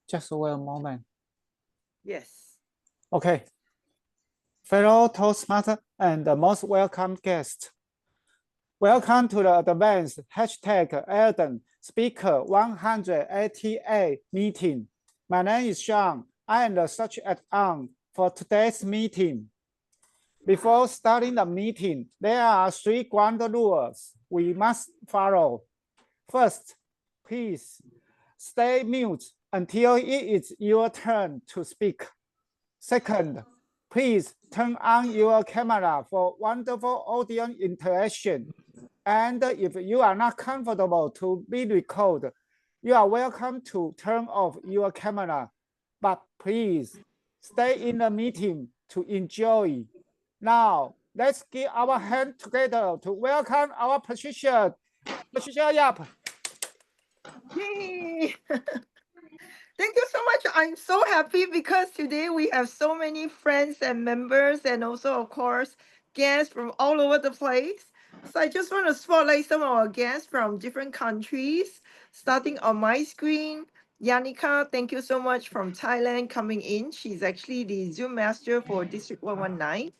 Just wait a moment. Yes. Okay. Fellow Toastmaster and the most welcome guest. Welcome to the advanced #Elden Speaker 188 meeting. My name is Sean. I am the search add-on for today's meeting. Before starting the meeting, there are 3 ground rules we must follow. First, please stay mute until it is your turn to speak. Second, please turn on your camera for wonderful audio interaction. And if you are not comfortable to be recorded, you are welcome to turn off your camera. But please stay in the meeting to enjoy. Now, let's give our hand together to welcome our Patricia Yap. Yay! Thank you so much. I'm so happy because today we have so many friends and members and also, of course, guests from all over the place. So I just want to spotlight some of our guests from different countries. Starting on my screen, Yanika, thank you so much from Thailand coming in. She's actually the Zoom master for District 119.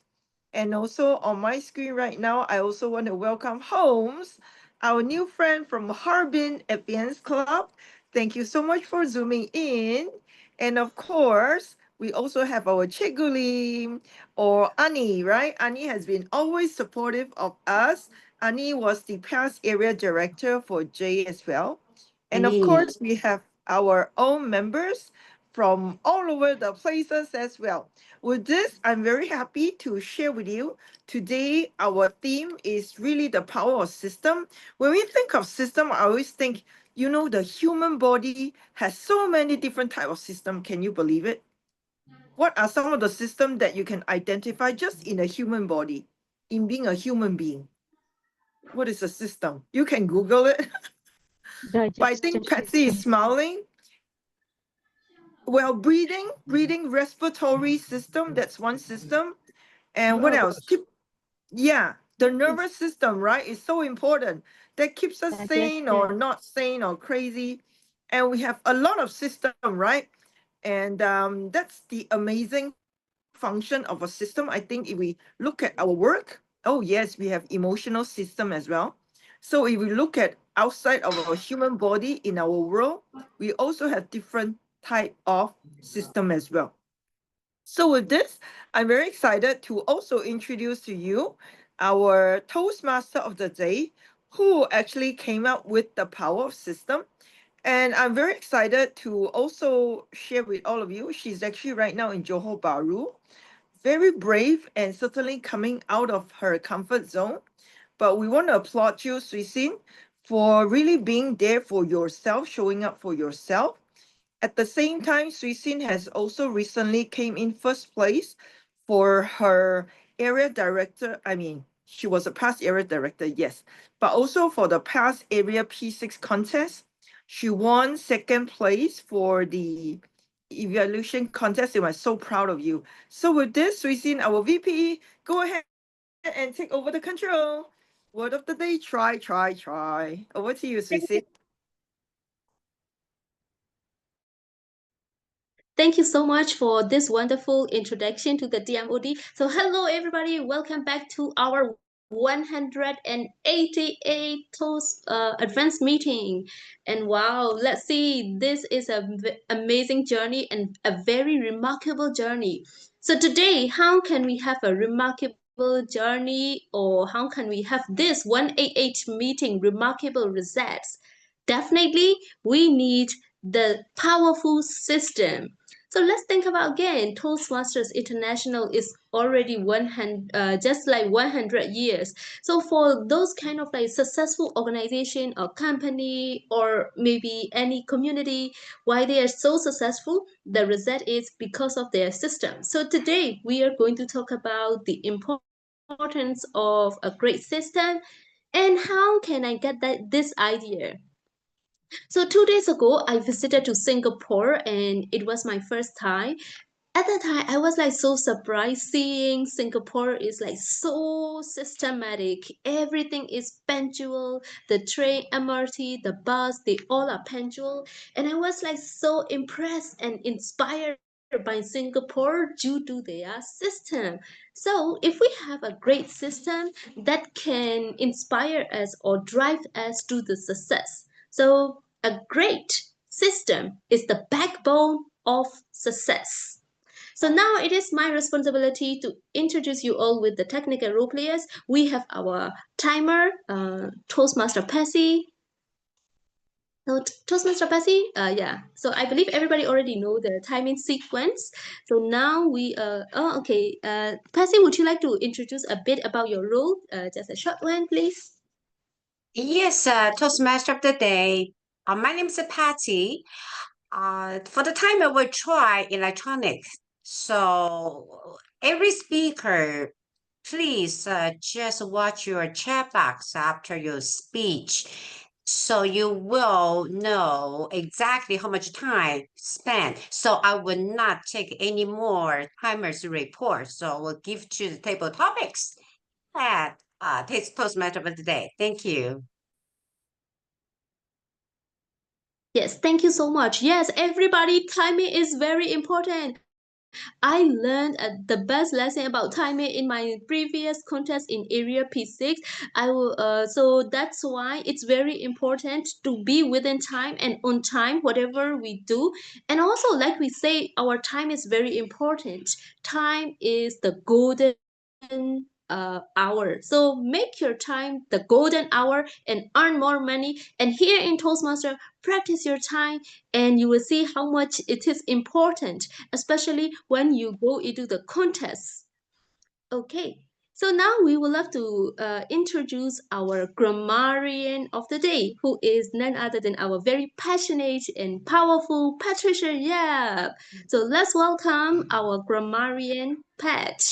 And also on my screen right now, I also want to welcome Holmes, our new friend from Harbin Advanced Club. Thank you so much for zooming in. And of course, we also have our Chegulim or Ani, right? Ani has been always supportive of us. Ani was the past area director for J as well. And of course, we have our own members from all over the places as well. With this, I'm very happy to share with you. Today, our theme is really the power of system. When we think of system, I always think, you know, the human body has so many different types of system. Can you believe it? What are some of the systems that you can identify just in a human body, in being a human being? What is a system? You can Google it. But I think Patsy is smiling. Well, breathing, respiratory system, that's one system. And what else? Yeah, the nervous system, right, is so important. That keeps us sane or not sane or crazy. And we have a lot of system, right? And that's the amazing function of a system. I think if we look at our work, oh yes, we have emotional system as well. So if we look at outside of our human body in our world, we also have different type of system as well. So with this, I'm very excited to also introduce to you our Toastmaster of the day, who actually came up with the power of system. And I'm very excited to also share with all of you. She's actually right now in Johor Bahru, very brave and certainly coming out of her comfort zone. But we want to applaud you, Swee Sin, for really being there for yourself, showing up for yourself. At the same time, Swee Sin has also recently came in first place for her area director. I mean, she was a past area director, yes, but also for the past area P6 contest. She won second place for the evaluation contest. And I'm so proud of you. So with this, Swee Sin, our VP, go ahead and take over the control. Word of the day, try, try, try. Over to you, Swee Sin. Thank you so much for this wonderful introduction to the TMOD. So hello everybody, welcome back to our 188 Toast advanced meeting. And wow, let's see, this is an amazing journey and a very remarkable journey. So today, how can we have a remarkable journey, or how can we have this 188 meeting remarkable results? Definitely, we need the powerful system. So let's think about again, Toastmasters International is already just like 100 years. So for those kind of like successful organization or company or maybe any community, why they are so successful, the result is because of their system. So today we are going to talk about the importance of a great system and how can I get this idea. So 2 days ago, I visited to Singapore and it was my first time. at that time, I was like so surprised seeing Singapore is like so systematic. Everything is punctual. The train, MRT, the bus, they all are punctual. And I was like so impressed and inspired by Singapore due to their system. So if we have a great system that can inspire us or drive us to the success. So a great system is the backbone of success. So now it is my responsibility to introduce you all with the technical role players. We have our timer, Toastmaster Patsy. So Toastmaster Patsy, yeah. So I believe everybody already know the timing sequence. So now we, okay. Patsy, would you like to introduce a bit about your role? Just a short one, please. Yes, Toastmaster of the day. My name is Patty. For the timer, we'll try electronics. So every speaker, please just watch your chat box after your speech. So you will know exactly how much time spent. So I will not take any more timers report. So we'll give to the table topics at Toastmaster of the day. Thank you. Yes, thank you so much. Yes, everybody, timing is very important. I learned the best lesson about timing in my previous contest in Area P6. So that's why it's very important to be within time and on time, whatever we do. And also, like we say, our time is very important. Time is the golden hour. So make your time the golden hour and earn more money. And here in Toastmaster, practice your time and you will see how much it is important, especially when you go into the contest. Okay, so now we would love to introduce our grammarian of the day, who is none other than our very passionate and powerful Patricia Yap. So let's welcome our grammarian, Pat.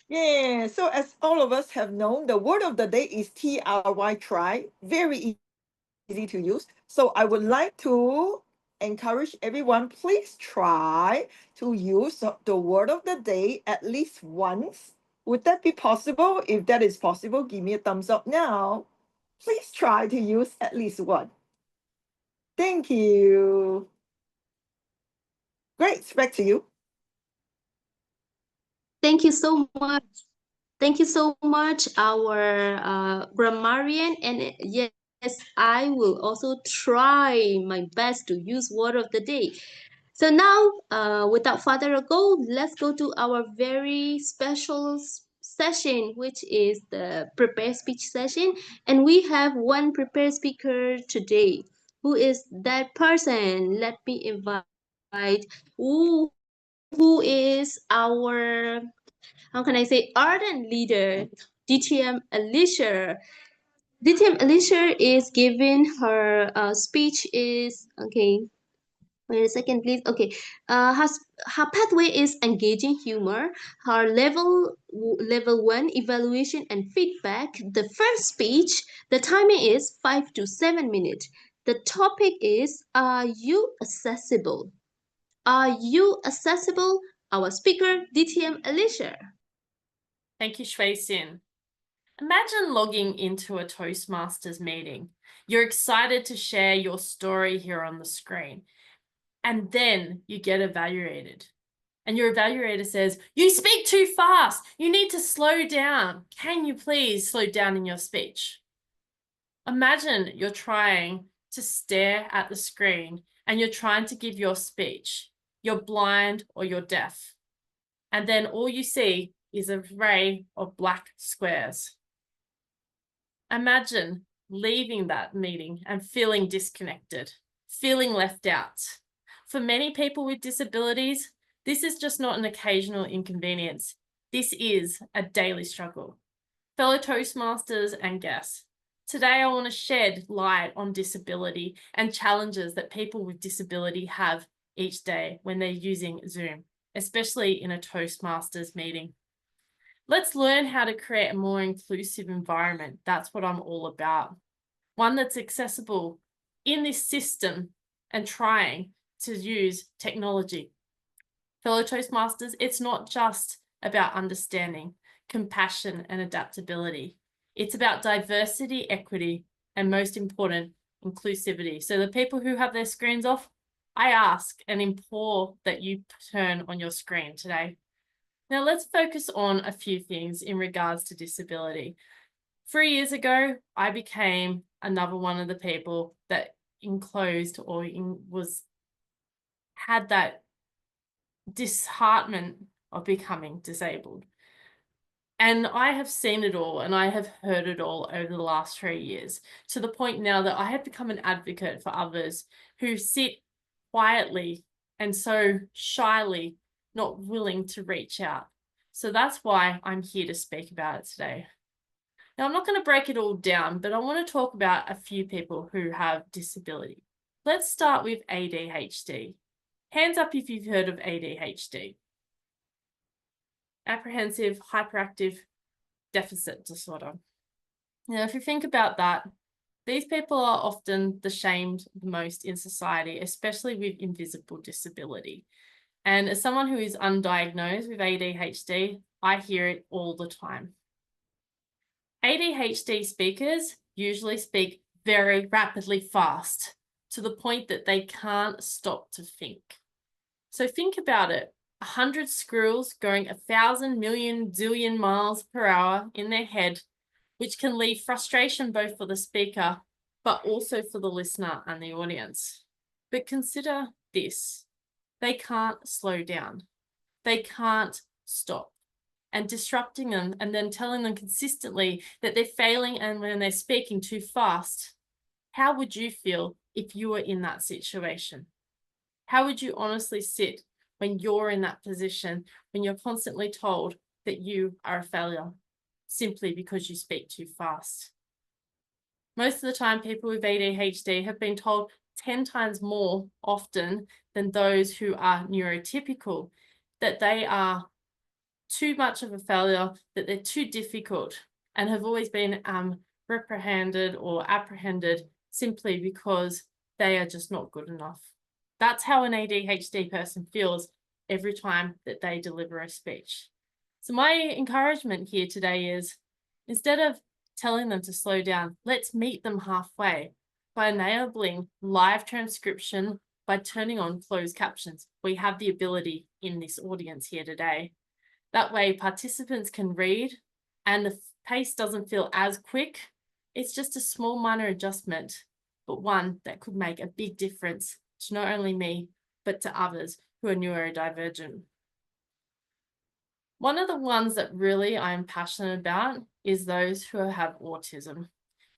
Yeah, so as all of us have known, the word of the day is try, very easy to use. So I would like to encourage everyone, please try to use the word of the day at least once. Would that be possible? If that is possible, give me a thumbs up now. Please try to use at least one. Thank you. Great, back to you. Thank you so much. Thank you so much, our grammarian. And yes, I will also try my best to use word of the day. So now, without further ado, let's go to our very special session, which is the prepared speech session. And we have one prepared speaker today. Who is that person? Let me invite who is our, how can I say, ardent leader, DTM Alicia. DTM Alicia is giving her speech is, okay, wait a second, please. Okay, her pathway is engaging humor. Her level 1 evaluation and feedback. The first speech, the timing is 5 to 7 minutes. The topic is, are you accessible? Are you accessible? Our speaker, DTM Alicia. Thank you, Shwe Sin. Imagine logging into a Toastmasters meeting. You're excited to share your story here on the screen. And then you get evaluated. And your evaluator says, you speak too fast. You need to slow down. Can you please slow down in your speech? Imagine you're trying to stare at the screen and you're trying to give your speech. You're blind or you're deaf. And then all you see is an array of black squares. Imagine leaving that meeting and feeling disconnected, feeling left out. For many people with disabilities, this is just not an occasional inconvenience. This is a daily struggle. Fellow Toastmasters and guests, today I want to shed light on disability and challenges that people with disability have each day when they're using Zoom, especially in a Toastmasters meeting. Let's learn how to create a more inclusive environment. That's what I'm all about. One that's accessible in this system and trying to use technology. Fellow Toastmasters, it's not just about understanding, compassion, and adaptability. It's about diversity, equity, and most important, inclusivity. So the people who have their screens off, I ask and implore that you turn on your screen today. Now let's focus on a few things in regards to disability. 3 years ago, I became another one of the people that enclosed or had that disheartenment of becoming disabled. And I have seen it all and I have heard it all over the last 3 years, to the point now that I have become an advocate for others who sit quietly and so shyly not willing to reach out. So that's why I'm here to speak about it today. Now, I'm not going to break it all down, but I want to talk about a few people who have disability. Let's start with ADHD. Hands up if you've heard of ADHD. Apprehensive hyperactive deficit disorder. Now, if you think about that, these people are often the shamed most in society, especially with invisible disability. And as someone who is undiagnosed with ADHD, I hear it all the time. ADHD speakers usually speak very rapidly fast, to the point that they can't stop to think. So think about it. 100 squirrels going 1,000 million zillion miles per hour in their head, which can leave frustration both for the speaker, but also for the listener and the audience. But consider this, they can't slow down. They can't stop. And disrupting them and then telling them consistently that they're failing and when they're speaking too fast, how would you feel if you were in that situation? How would you honestly sit when you're in that position, when you're constantly told that you are a failure simply because you speak too fast? Most of the time, people with ADHD have been told 10 times more often than those who are neurotypical that they are too much of a failure, that they're too difficult, and have always been reprehended or apprehended simply because they are just not good enough. That's how an ADHD person feels every time that they deliver a speech. So my encouragement here today is, instead of telling them to slow down, let's meet them halfway by enabling live transcription, by turning on closed captions. We have the ability in this audience here today. That way participants can read and the pace doesn't feel as quick. It's just a small minor adjustment, but one that could make a big difference to not only me, but to others who are neurodivergent. One of the ones that really I'm passionate about is those who have autism,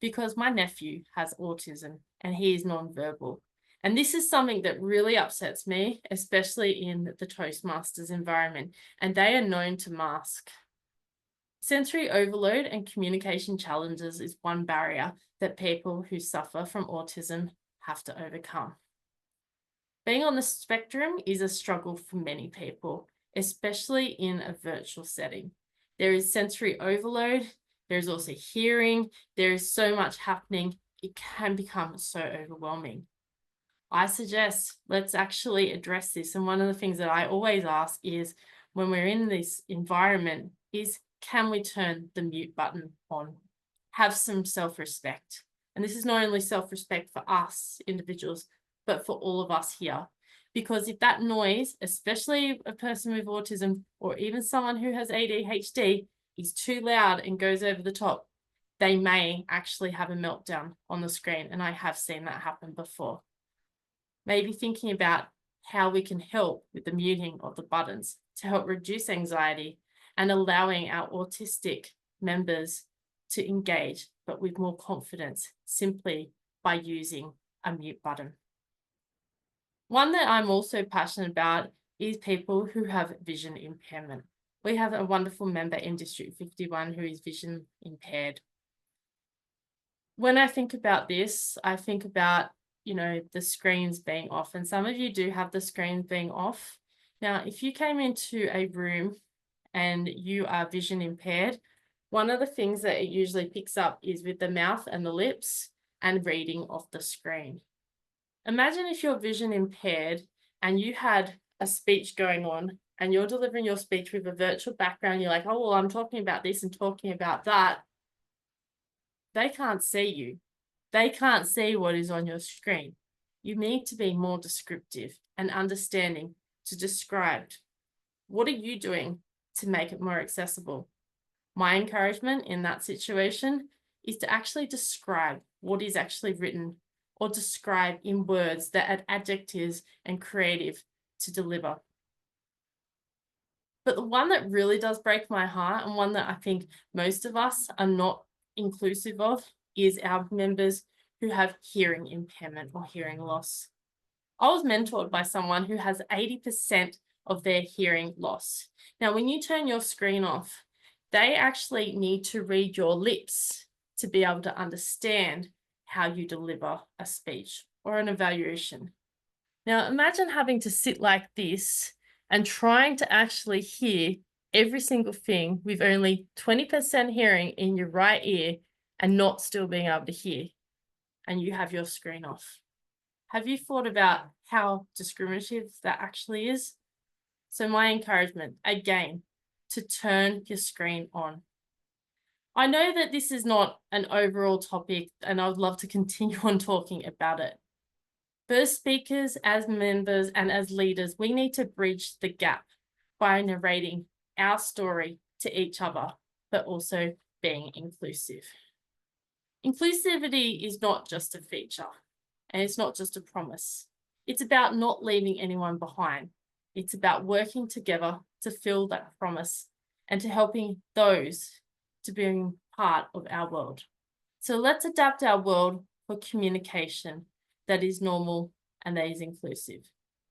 because my nephew has autism and he is nonverbal. And this is something that really upsets me, especially in the Toastmasters environment, and they are known to mask. Sensory overload and communication challenges is one barrier that people who suffer from autism have to overcome. Being on the spectrum is a struggle for many people, especially in a virtual setting. There is sensory overload, there's also hearing, there is so much happening, it can become so overwhelming. I suggest let's actually address this. And one of the things that I always ask is, when we're in this environment, is can we turn the mute button on? Have some self-respect. And this is not only self-respect for us individuals, but for all of us here. Because if that noise, especially a person with autism or even someone who has ADHD, is too loud and goes over the top, they may actually have a meltdown on the screen. And I have seen that happen before. Maybe thinking about how we can help with the muting of the buttons to help reduce anxiety and allowing our autistic members to engage, but with more confidence, simply by using a mute button. One that I'm also passionate about is people who have vision impairment. We have a wonderful member in District 51 who is vision impaired. When I think about this, I think about the screens being off, and some of you do have the screens being off. Now, if you came into a room and you are vision impaired, one of the things that it usually picks up is with the mouth and the lips and reading off the screen. Imagine if you're vision impaired and you had a speech going on and you're delivering your speech with a virtual background, you're like, oh, well, I'm talking about this and talking about that. They can't see you. They can't see what is on your screen. You need to be more descriptive and understanding to describe what are you doing to make it more accessible. My encouragement in that situation is to actually describe what is actually written or describe in words that add adjectives and creative to deliver. But the one that really does break my heart and one that I think most of us are not inclusive of is our members who have hearing impairment or hearing loss. I was mentored by someone who has 80% of their hearing loss. Now, when you turn your screen off, they actually need to read your lips to be able to understand how you deliver a speech or an evaluation. Now, imagine having to sit like this and trying to actually hear every single thing with only 20% hearing in your right ear and not still being able to hear, and you have your screen off. Have you thought about how discriminative that actually is? So my encouragement, again, to turn your screen on. I know that this is not an overall topic and I would love to continue on talking about it. But as speakers, as members, and as leaders, we need to bridge the gap by narrating our story to each other, but also being inclusive. Inclusivity is not just a feature, and it's not just a promise. It's about not leaving anyone behind. It's about working together to fill that promise and to helping those to be part of our world. So let's adapt our world for communication that is normal and that is inclusive.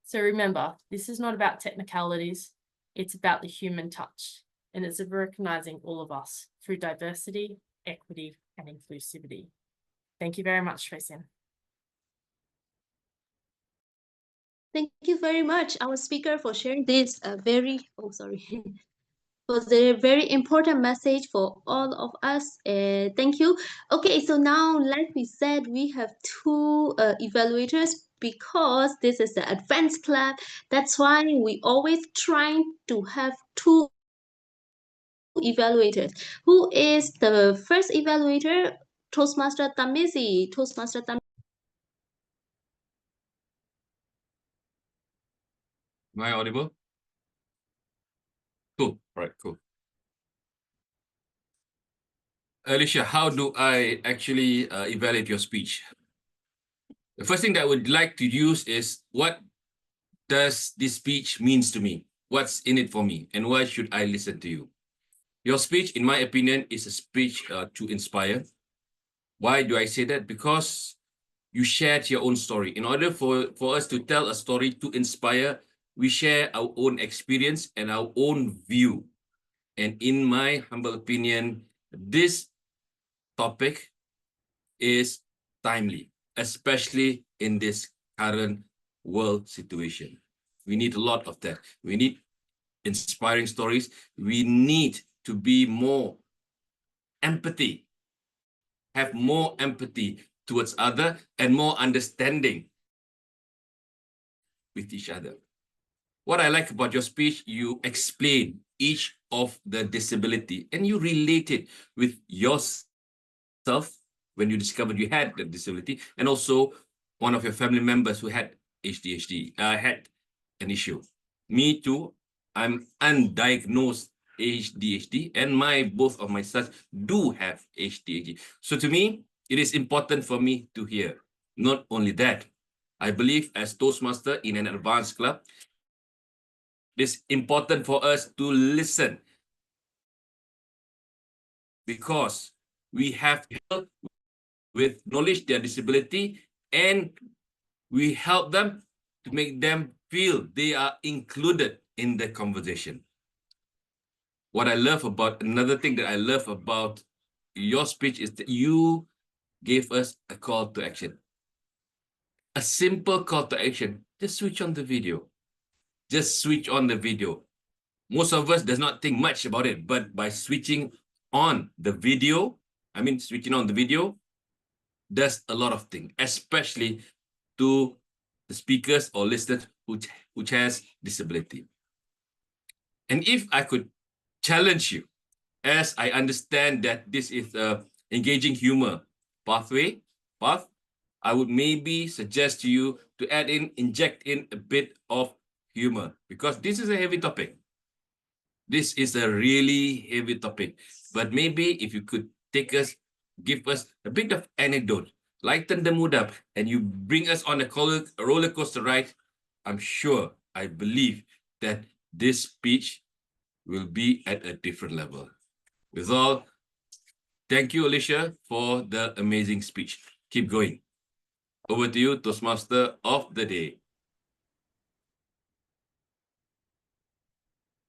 So remember, this is not about technicalities, it's about the human touch, and it's of recognizing all of us through diversity, equity, and inclusivity. Thank you very much, Shwe. Thank you very much, our speaker, for sharing this for the very important message for all of us. Thank you. Okay, so now, like we said, we have two evaluators because this is the advanced club. That's why we always try to have two evaluators. Who is the first evaluator? Toastmaster Tamizi. Toastmaster Tamizi. Am I audible? Cool. All right, cool. Alicia, how do I actually evaluate your speech? The first thing that I would like to use is, what does this speech means to me? What's in it for me? And why should I listen to you? Your speech, in my opinion, is a speech to inspire. Why do I say that? Because you shared your own story. In order for us to tell a story to inspire, we share our own experience and our own view. And in my humble opinion, this topic is timely, especially in this current world situation. We need a lot of that. We need inspiring stories. We need to be more empathy, have more empathy towards other and more understanding with each other. What I like about your speech, you explain each of the disability and you relate it with yourself when you discovered you had the disability, and also one of your family members who had ADHD, had an issue. Me too, I'm undiagnosed ADHD, and both of my sons do have ADHD. So to me, it is important for me to hear. Not only that, I believe as Toastmaster in an advanced club, it is important for us to listen, because we have help with knowledge their disability, and we help them to make them feel they are included in the conversation. What I love about, another thing that I love about your speech is that you gave us a call to action. A simple call to action. Just switch on the video. Just switch on the video. Most of us does not think much about it, but by switching on the video, switching on the video does a lot of things, especially to the speakers or listeners who has disability. And if I could challenge you, as I understand that this is a engaging humor path, I would maybe suggest to you to inject in a bit of humor, because this is a heavy topic. This is a really heavy topic. But maybe if you could give us a bit of anecdote, lighten the mood up, and you bring us on a roller coaster ride, I'm sure, I believe that this speech will be at a different level. With all, thank you, Alicia, for the amazing speech. Keep going. Over to you, Toastmaster of the day.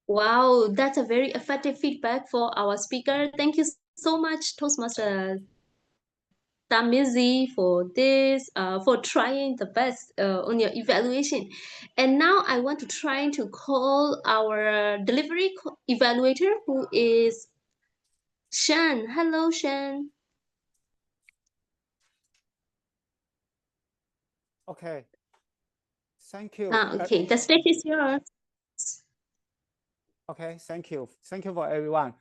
Wow, that's a very effective feedback for our speaker. Thank you so much, Toastmaster Tamizi, for this, for trying the best on your evaluation. And now I want to try to call our delivery evaluator, who is Shan. Hello, Shan. Okay. Thank you. Okay, the stage is yours. Okay, thank you. Thank you for everyone.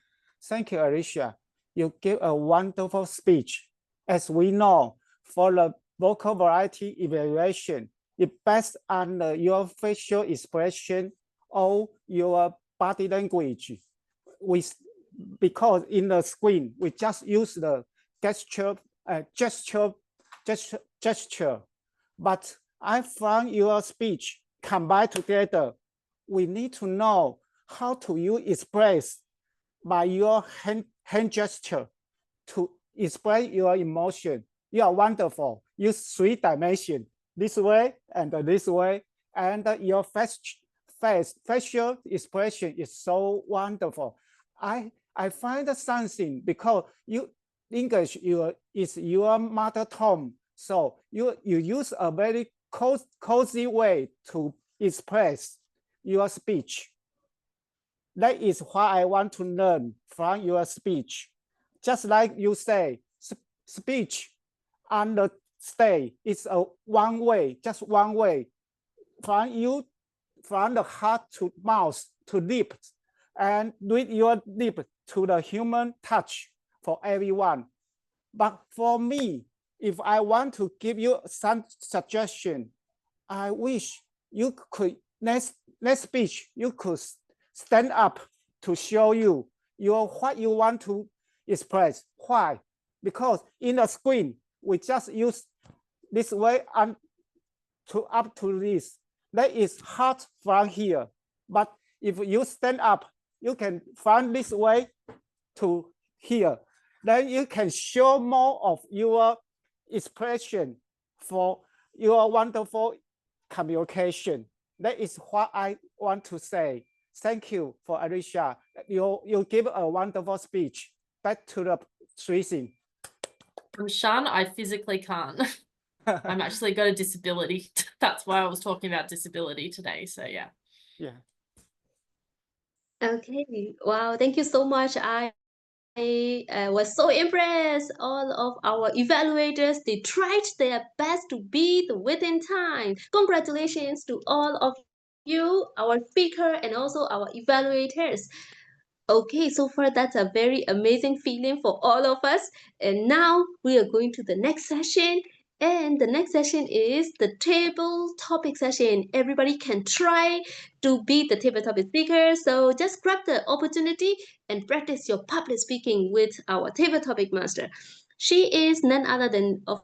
Thank you, Alicia. You gave a wonderful speech. As we know, for the vocal variety evaluation, it based on your facial expression or your body language. Because in the screen, we just use the gesture. But I found your speech combined together. We need to know how to you express by your hand gesture to express your emotion. You are wonderful. Use 3 dimensions, this way and this way, and your facial expression is so wonderful. I find something because English is your mother tongue, so you use a very cozy way to express your speech. That is what I want to learn from your speech. Just like you say, speech on the stage is a one way, just one way. From the heart to mouth to lips, and with your lip to the human touch for everyone. But for me, if I want to give you some suggestion, I wish you could, next speech, you could stand up to show you what you want to express. Why? Because in the screen, we just use this way and up to this. That is hard from here. But if you stand up, you can find this way to here. Then you can show more of your expression for your wonderful communication. That is what I want to say. Thank you for Alicia. You give a wonderful speech. Back to the Swissin. Shan, I physically can't. I'm actually got a disability. That's why I was talking about disability today. So yeah. Yeah. Okay. Wow. Thank you so much. I was so impressed. All of our evaluators, they tried their best to be within time. Congratulations to all of you, our speaker, and also our evaluators. Okay, so far that's a very amazing feeling for all of us. And now we are going to the next session. And the next session is the table topic session. Everybody can try to be the table topic speaker. So just grab the opportunity and practice your public speaking with our table topic master. She is none other than, of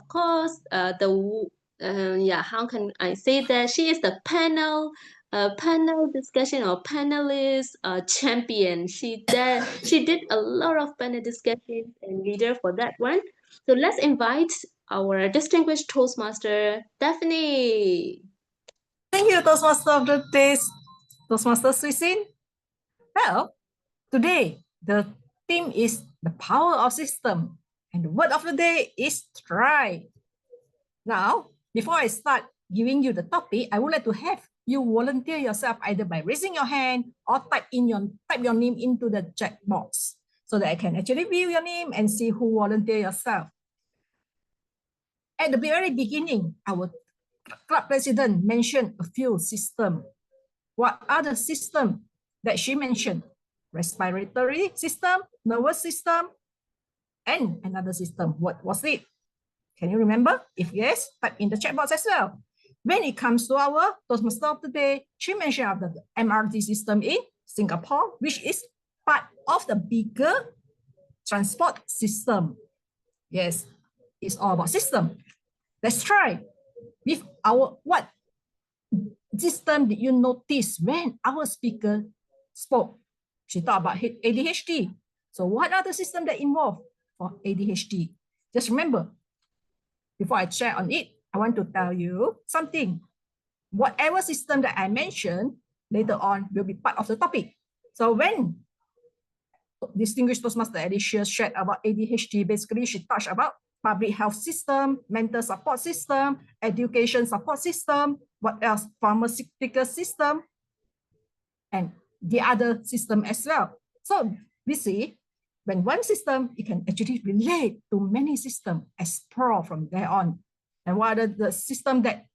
course, how can I say that? She is the panel discussion or panelist champion. She did a lot of panel discussions and leader for that one. So let's invite our distinguished Toastmaster, Daphne. Thank you, Toastmaster of the day, Toastmaster Swissin. Well, today the theme is the power of system, and the word of the day is try. Now, before I start giving you the topic, I would like to have you volunteer yourself either by raising your hand or type your name into the chat box so that I can actually view your name and see who volunteer yourself. At the very beginning, I will club president mentioned a few systems. What are the systems that she mentioned? Respiratory system, nervous system, and another system. What was it? Can you remember? If yes, type in the chat box as well. When it comes to our Toastmaster of the day, she mentioned of the MRT system in Singapore, which is part of the bigger transport system. Yes, it's all about system. Let's try. With our, what system did you notice when our speaker spoke? She talked about ADHD. So what are the systems that involve for ADHD? Just remember, before I share on it, I want to tell you something. Whatever system that I mentioned later on will be part of the topic. So when distinguished Toastmaster Alicia shared about ADHD, basically she touched about public health system, mental support system, education support system, what else? Pharmaceutical system, and the other system as well. So we see when one system, it can actually relate to many systems, explore from there on. And what are the system that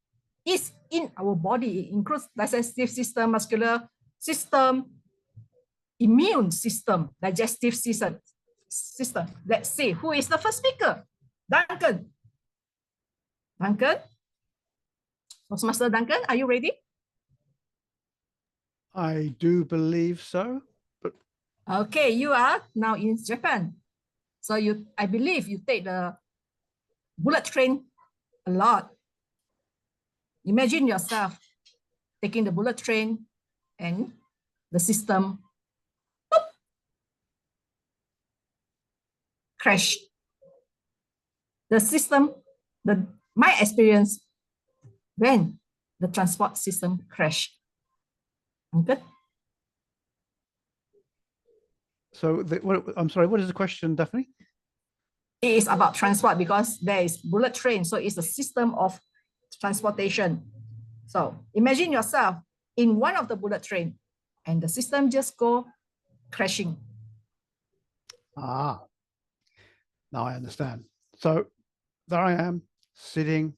is in our body? It includes digestive system, muscular system, immune system, digestive system. Let's see, who is the first speaker? Duncan. Duncan? Toastmaster Duncan, are you ready? I do believe so. But okay, you are now in Japan. So I believe you take the bullet train a lot. Imagine yourself taking the bullet train and the system crashed. The system, my experience when the transport system crashed. Good. So I'm sorry, what is the question, Daphne? It is about transport because there is bullet train. So it's a system of transportation. So imagine yourself in one of the bullet train and the system just go crashing. Ah, now I understand. So there I am sitting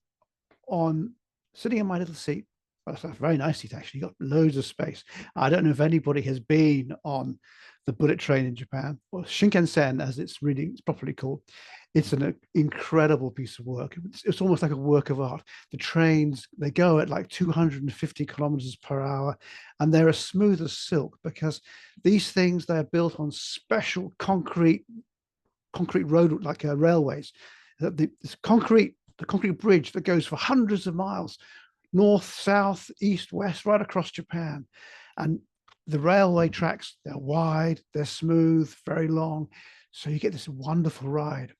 in my little seat. That's a very nice seat, actually. Got loads of space. I don't know if anybody has been on the bullet train in Japan, or Shinkansen, as it's properly called. It's an incredible piece of work. It's almost like a work of art. The trains, they go at like 250 kilometers per hour, and they're as smooth as silk because these things, they're built on special concrete road, like railways. The concrete bridge that goes for hundreds of miles, north, south, east, west, right across Japan. And the railway tracks, they're wide, they're smooth, very long. So you get this wonderful ride.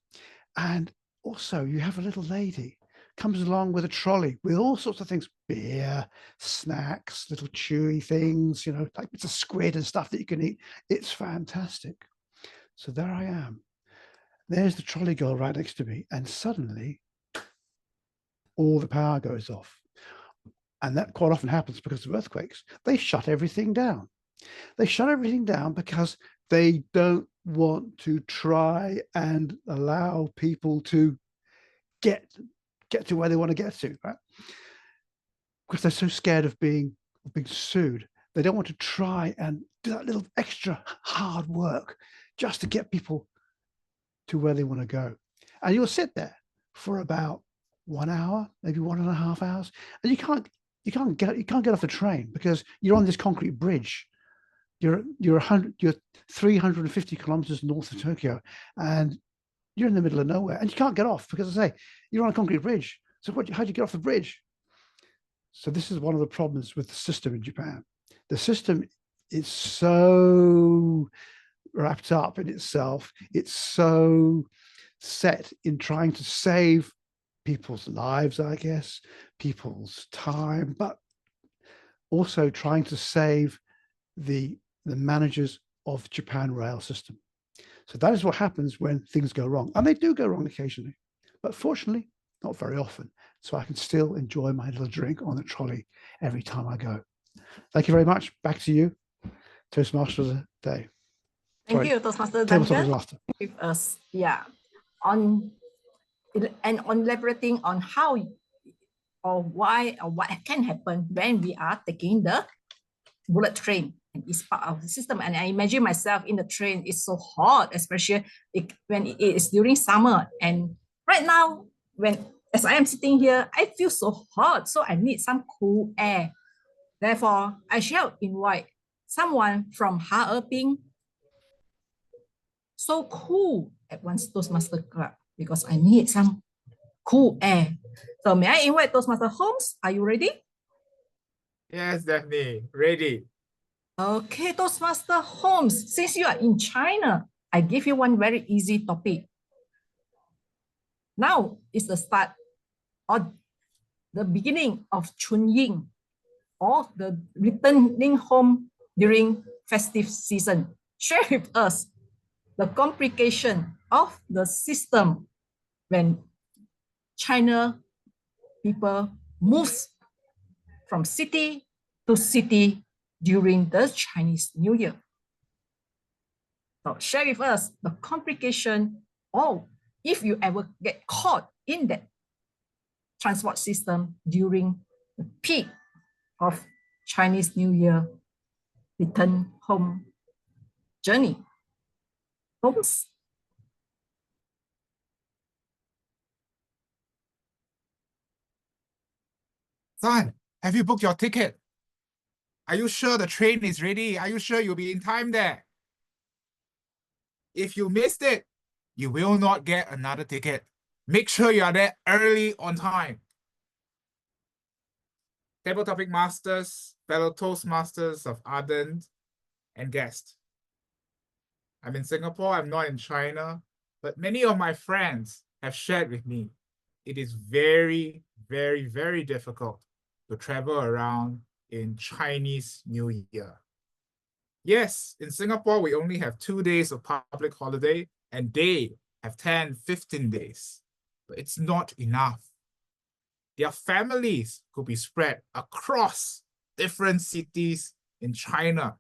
And also you have a little lady comes along with a trolley with all sorts of things, beer, snacks, little chewy things, you know, like it's a squid and stuff that you can eat. It's fantastic. So there I am. There's the trolley girl right next to me. And suddenly all the power goes off. And that quite often happens because of earthquakes. They shut everything down. They shut everything down because they don't want to try and allow people to get to where they want to get to, right? Because they're so scared of being sued. They don't want to try and do that little extra hard work just to get people to where they want to go. And you'll sit there for about 1 hour, maybe 1.5 hours, and you can't get off the train because you're on this concrete bridge. You're 350 kilometers north of Tokyo, and you're in the middle of nowhere, and you can't get off because, I say, you're on a concrete bridge. So how do you get off the bridge? So this is one of the problems with the system in Japan. The system is so wrapped up in itself. It's so set in trying to save people's lives, I guess, people's time, but also trying to save the managers of Japan rail system. So that is what happens when things go wrong. And they do go wrong occasionally, but fortunately, not very often. So I can still enjoy my little drink on the trolley every time I go. Thank you very much. Back to you, Toastmaster of the day. Thank you, Toastmaster Duncan. With us, yeah, on elaborating on how or why or what can happen when we are taking the bullet train, and it's part of the system. And I imagine myself in the train. It's so hot, especially when it is during summer. And right now, as I am sitting here, I feel so hot, so I need some cool air. Therefore, I shall invite someone from Haeping, so cool at one Toastmaster Club, because I need some cool air. So may I invite Toastmaster Holmes? Are you ready? Yes, Daphne, ready. Okay, Toastmaster Holmes, since you are in China, I give you one very easy topic. Now is the start or the beginning of Chunying, or the returning home during festive season. Share with us the complication of the system when China people moves from city to city during the Chinese New Year. So share with us the complication, or if you ever get caught in that transport system during the peak of Chinese New Year return home journey. Holmes? Son, have you booked your ticket? Are you sure the train is ready? Are you sure you'll be in time there? If you missed it, you will not get another ticket. Make sure you are there early on time. Table topic masters, fellow Toastmasters of Ardent, and guests. I'm in Singapore, I'm not in China, but many of my friends have shared with me it is very, very, very difficult to travel around in Chinese New Year. Yes, in Singapore, we only have 2 days of public holiday, and they have 10, 15 days, but it's not enough. Their families could be spread across different cities in China.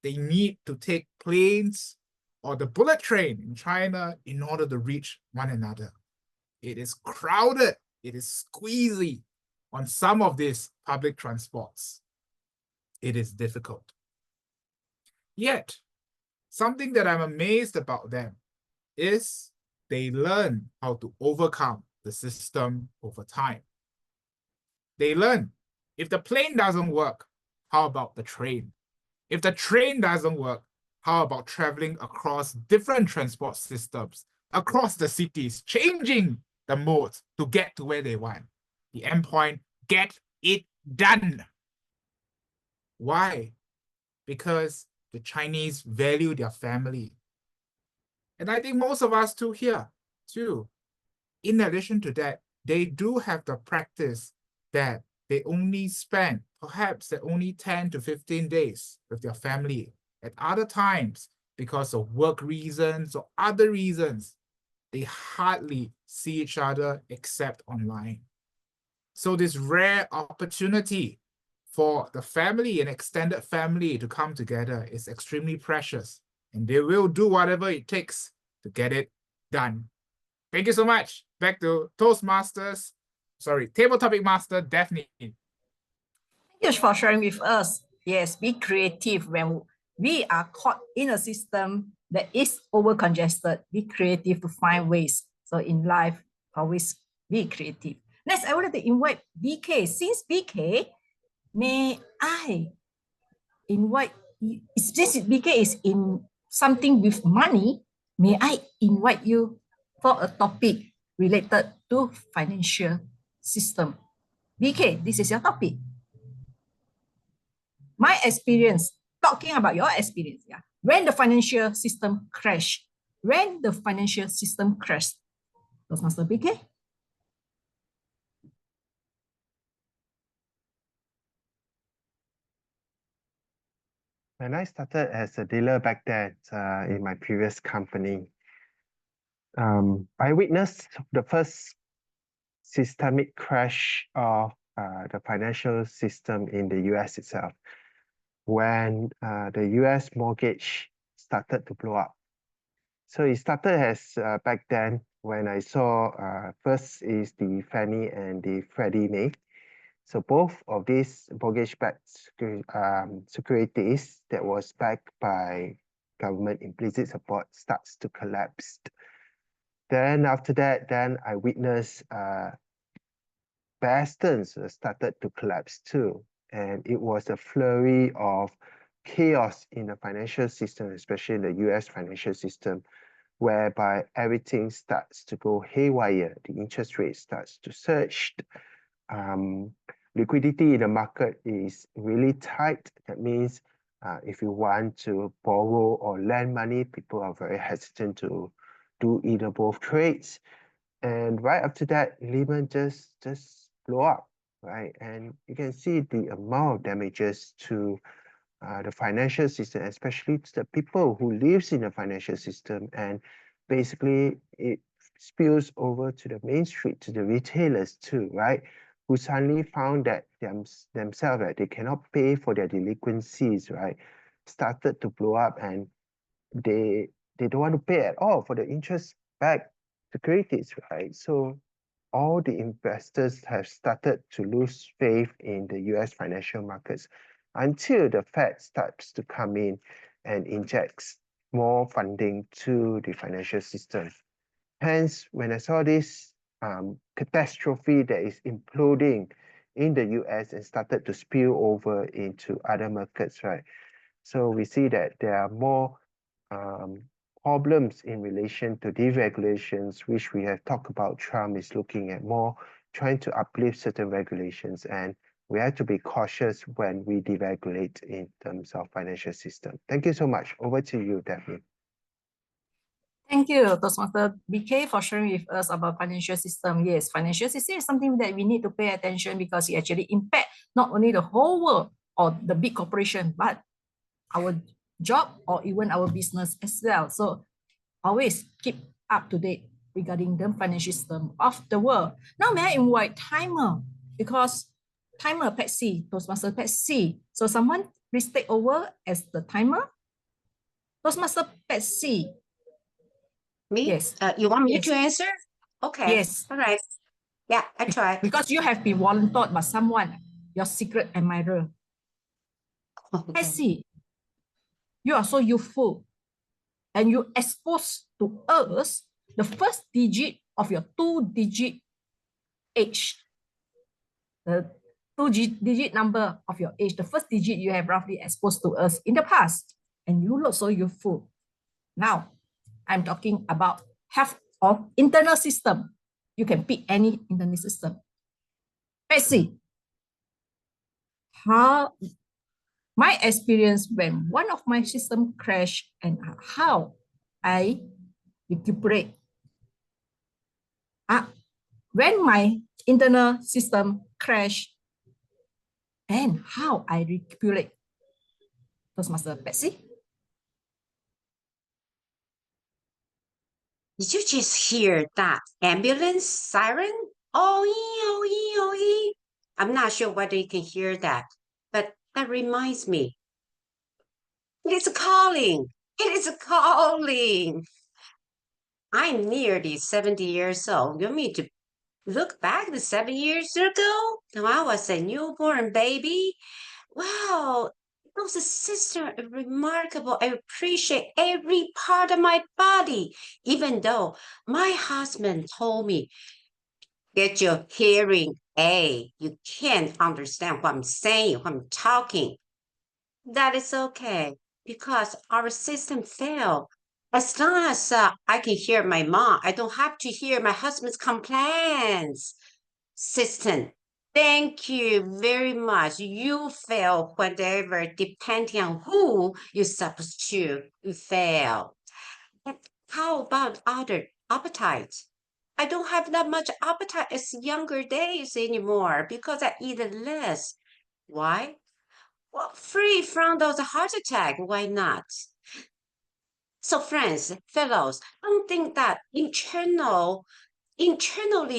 They need to take planes or the bullet train in China in order to reach one another. It is crowded, it is squeezy on some of these public transports. It is difficult. Yet, something that I'm amazed about them is they learn how to overcome the system over time. They learn, if the plane doesn't work, how about the train? If the train doesn't work, how about traveling across different transport systems, across the cities, changing the modes to get to where they want? The endpoint, get it done. Why? Because the Chinese value their family. And I think most of us too here, too. In addition to that, they do have the practice that they only spend perhaps only 10 to 15 days with their family. At other times, because of work reasons or other reasons, they hardly see each other except online. So this rare opportunity for the family and extended family to come together is extremely precious, and they will do whatever it takes to get it done. Thank you so much. Back to Table Topic Master Daphne. Thank you for sharing with us. Yes, be creative when we are caught in a system that is over-congested. Be creative to find ways. So in life, always be creative. Next, I wanted to invite BK. Since BK, may I invite, since BK is in something with money, may I invite you for a topic related to financial system? BK, this is your topic. My experience, talking about your experience, yeah. When the financial system crashed, Toastmaster BK? When I started as a dealer back then in my previous company, I witnessed the first systemic crash of the financial system in the US itself, when the US mortgage started to blow up. So it started as back then when I saw first is the Fannie and the Freddie Mae. So both of these mortgage-backed securities that was backed by government implicit support starts to collapse. Then after that, then I witnessed Bear Stearns started to collapse too. And it was a flurry of chaos in the financial system, especially the US financial system, whereby everything starts to go haywire. The interest rate starts to surge. Liquidity in the market is really tight. That means if you want to borrow or lend money, people are very hesitant to do either both trades. And right after that, Lehman just blow up, right? And you can see the amount of damages to the financial system, especially to the people who lives in the financial system. And basically it spills over to the main street, to the retailers too, right? Who suddenly found that themselves, that they cannot pay for their delinquencies, right? Started to blow up, and they don't want to pay at all for the interest-backed securities, right? So all the investors have started to lose faith in the US financial markets until the Fed starts to come in and injects more funding to the financial system. Hence, when I saw this catastrophe that is imploding in the US and started to spill over into other markets, right? So we see that there are more problems in relation to deregulations, which we have talked about. Trump is looking at more trying to uplift certain regulations, and we have to be cautious when we deregulate in terms of financial system. Thank you so much. Over to you, Daphne. Thank you, Toastmaster BK, for sharing with us about financial system. Yes, financial system is something that we need to pay attention because it actually impact not only the whole world or the big corporation, but our job or even our business as well. So always keep up to date regarding the financial system of the world. Now may I invite Timer, because Timer, Patsy, Toastmaster Patsy. So someone please take over as the Timer. Toastmaster Patsy. Me? Yes. You want me Yes. to answer? Okay. Yes. All right. Yeah, I try. Because you have been volunteered by someone, your secret admirer. Okay. Patsy, you are so youthful and you expose to us the first digit of your 2-digit age. The 2-digit number of your age, the first digit you have roughly exposed to us in the past, and you look so youthful. Now, I'm talking about health of internal system. You can pick any internal system. Patsy, how my experience when one of my system crashed and how I recuperate. When my internal system crashed and how I recuperate. Toastmaster Patsy. Did you just hear that ambulance siren? Oh, I'm not sure whether you can hear that, but that reminds me. It's calling. It is calling. I'm nearly 70 years old. You want me to look back to 7 years ago when I was a newborn baby? Wow, those sisters are remarkable. I appreciate every part of my body, even though my husband told me, get your hearing aid. You can't understand what I'm saying, what I'm talking. That is okay, because our system failed. As long as I can hear my mom, I don't have to hear my husband's complaints. System, thank you very much. You fail whatever, depending on who you're supposed to fail. And how about other appetites? I don't have that much appetite as younger days anymore because I eat less. Why? Well, free from those heart attack. Why not? So friends, fellows, don't think that internally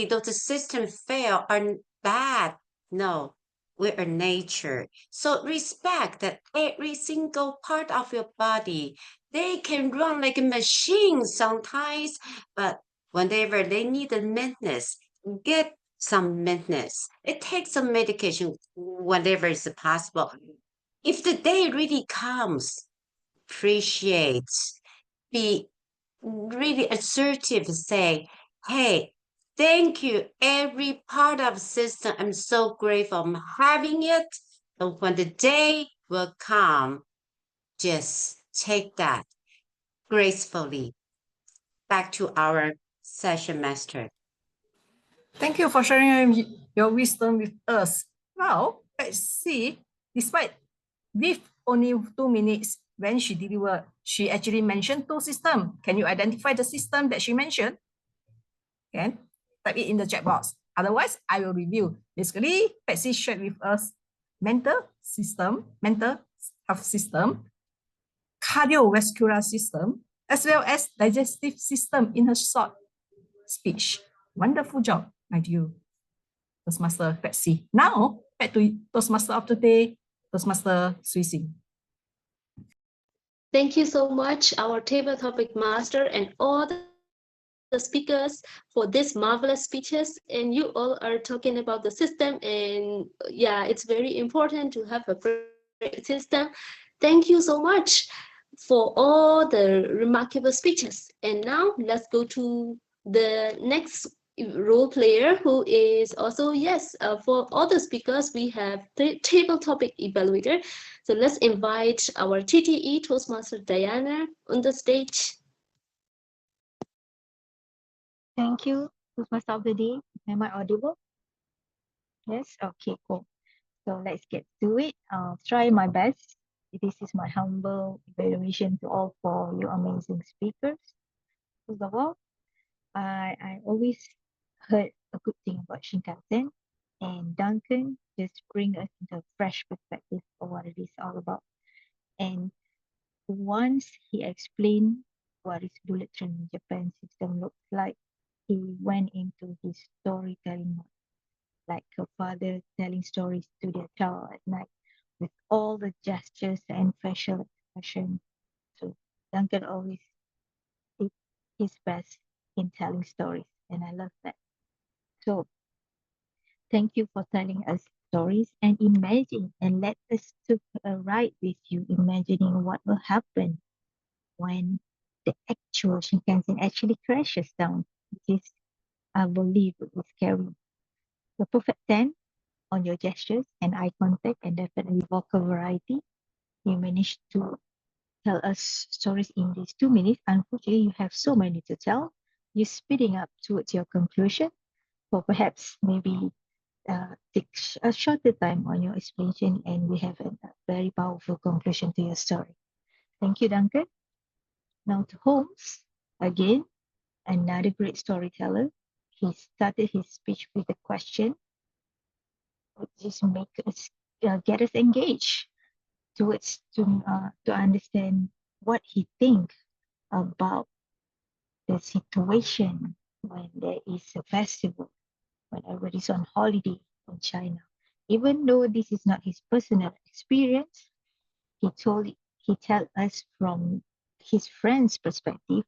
those systems fail are bad. No, we're a nature. So respect that every single part of your body, they can run like a machine sometimes, but whenever they need a maintenance, get some maintenance. It takes some medication whenever it's possible. If the day really comes, appreciate, be really assertive, say, hey, thank you, every part of the system. I'm so grateful I'm having it. And when the day will come, just take that gracefully. Back to our session master. Thank you for sharing your wisdom with us. Now, let's see, despite with only 2 minutes when she delivered, she actually mentioned 2 systems. Can you identify the system that she mentioned? Can type it in the chat box. Otherwise, I will review. Basically, Patsy shared with us mental health system, cardiovascular system, as well as digestive system in her short speech. Wonderful job, my dear Toastmaster Patsy. Now, back to Toastmaster of the day, Toastmaster Shwe. Thank you so much, our table topic master and all the speakers for these marvelous speeches. And you all are talking about the system, and yeah, it's very important to have a great system. Thank you so much for all the remarkable speeches. And now let's go to the next role player, who is also, yes, for all the speakers, we have the table topic evaluator. So let's invite our TTE Toastmaster Diana on the stage. Thank you. Toastmaster of the day. Am I audible? Yes? Okay, cool. So let's get to it. I'll try my best. This is my humble evaluation to all for you amazing speakers. First of all, I always heard a good thing about Shinkansen, and Duncan just bring us into a fresh perspective of what it is all about. And once he explained what is bullet train in Japan system looks like, he went into his storytelling mode, like a father telling stories to their child at night with all the gestures and facial expression. So Duncan always did his best in telling stories, and I love that. So thank you for telling us stories and imagine and let us took a ride with you, imagining what will happen when the actual Shinkansen actually crashes down, which is, I believe, it was scary. The perfect 10 on your gestures and eye contact, and definitely vocal variety. You managed to tell us stories in these 2 minutes. Unfortunately, you have so many to tell. You're speeding up towards your conclusion, or perhaps maybe take a shorter time on your explanation, and we have a very powerful conclusion to your story. Thank you, Duncan. Now to Holmes, again, another great storyteller. He started his speech with a question, which just make us get us engaged towards to understand what he think about the situation when there is a festival, when everybody's on holiday in China. Even though this is not his personal experience, he tell us from his friend's perspective,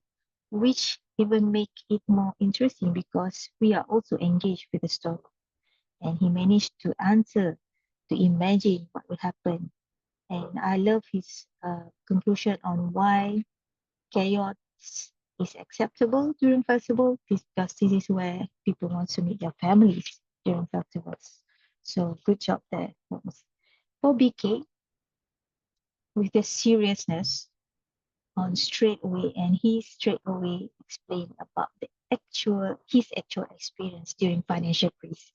which even make it more interesting because we are also engaged with the story. And he managed to answer, to imagine what will happen. And I love his conclusion on why chaos is acceptable during festival, because this is where people want to meet their families during festivals. So good job there. For BK, with the seriousness on straight away, and he straight away explained about his actual experience during financial crisis.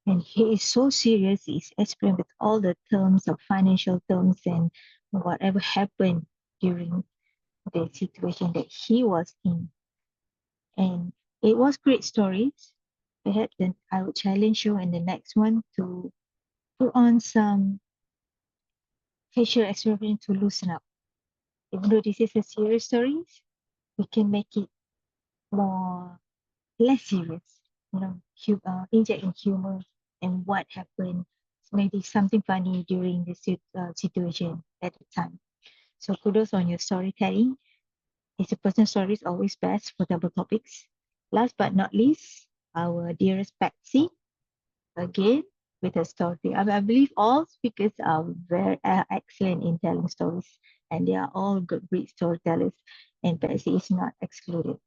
And he is so serious, he's explained with all the terms of financial terms and whatever happened during the situation that he was in. And it was great stories. Perhaps then I would challenge you in the next one to put on some facial expression to loosen up. Even though this is a serious story, we can make it less serious, inject in humor and what happened maybe something funny during the situation at the time. So kudos on your storytelling. It's a personal story is always best for double topics. Last but not least, our dearest Patsy, again with her story. I believe all speakers are very excellent in telling stories, and they are all good, great storytellers, and Patsy is not excluded.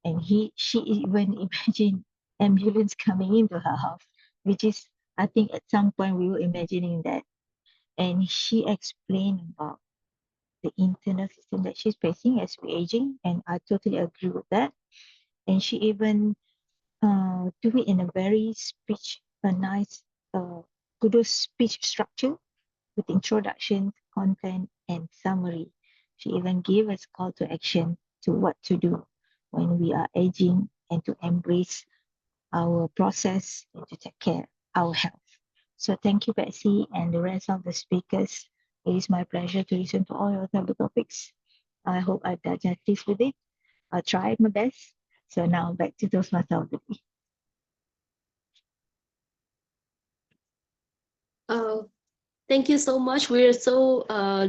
And she even imagined ambulance coming into her house, which is, I think at some point we were imagining that. And she explained about the internal system that she's facing as we're aging, and I totally agree with that. And she even do it in a very a nice, kudos speech structure with introduction, content, and summary. She even gave us call to action to what to do when we are aging and to embrace our process and to take care of our health. So thank you, Betsy, and the rest of the speakers. It is my pleasure to listen to all your topics. I hope I've done justice with it. I'll try my best. So now back to Toastmaster of the day. Thank you so much. We are so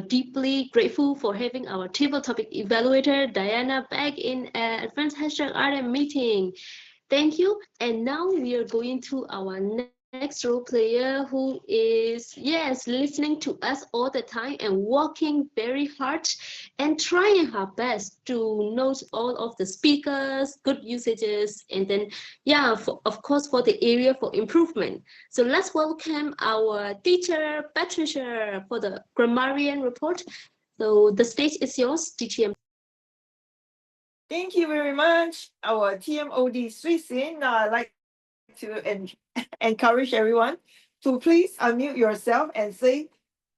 deeply grateful for having our table topic evaluator, Diana, back in Advanced #RM meeting. Thank you. And now we are going to our next role player who is, yes, listening to us all the time and working very hard and trying her best to note all of the speakers, good usages, and then, yeah, of course, for the area for improvement. So let's welcome our teacher, Patricia, for the grammarian report. So the stage is yours, TTM. Thank you very much, our TMOD Shwe. Now I'd like to encourage everyone to please unmute yourself and say,